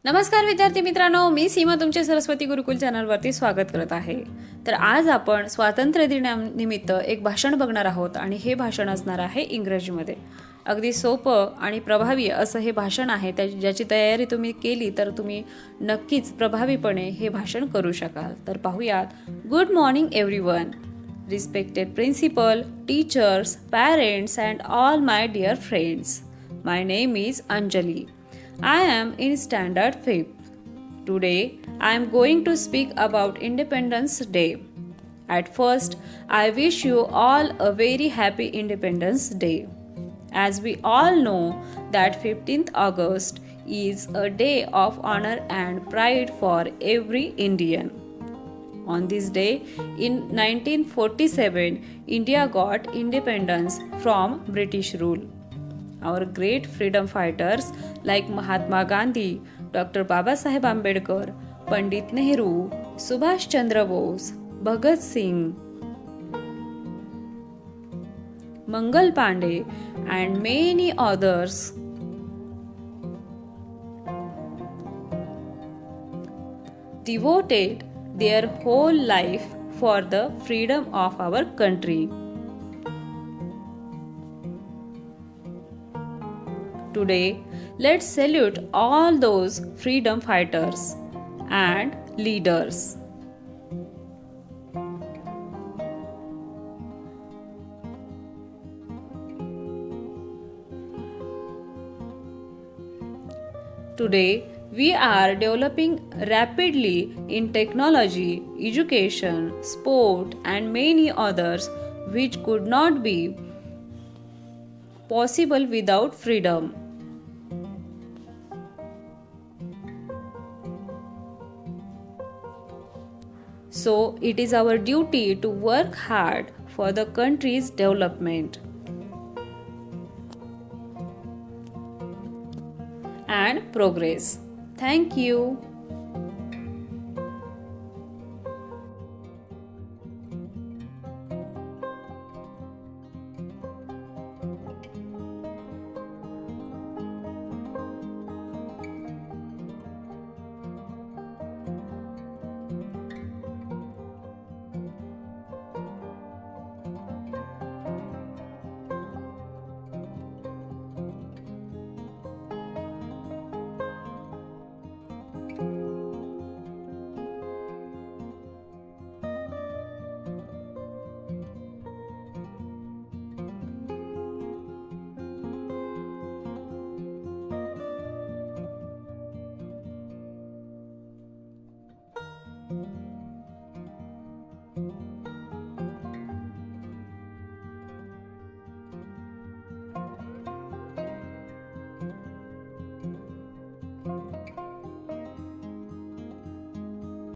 नमस्कार विद्यार्थी मित्रांनो, मी सीमा तुमचे सरस्वती गुरुकुल चॅनलवरती स्वागत करत आहे. तर आज आपण स्वातंत्र्य दिनानिमित्त एक भाषण बघणार आहोत आणि हे भाषण असणार आहे इंग्रजीमध्ये. अगदी सोपं आणि प्रभावी असं हे भाषण आहे. ज्याची तयारी तुम्ही केली तर तुम्ही नक्कीच प्रभावीपणे हे भाषण करू शकाल. तर पाहूयात. Good morning everyone. Respected principal, teachers, parents and all my dear friends. My name is Anjali. I am in standard 5th. Today I am going to speak about Independence Day. At first, I wish you all a very happy Independence Day. As we all know that 15th August is a day of honor and pride for every Indian. On this day, in 1947, India got independence from British rule. Our great freedom fighters like Mahatma Gandhi, Dr. Babasaheb Ambedkar, Pandit Nehru, Subhash Chandra Bose, Bhagat Singh, Mangal Pandey, and many others devoted their whole life for the freedom of our country. Today, let's salute all those freedom fighters and leaders. Today, we are developing rapidly in technology, education, sport, and many others which could not be possible without freedom. So, it is our duty to work hard for the country's development and progress. Thank you.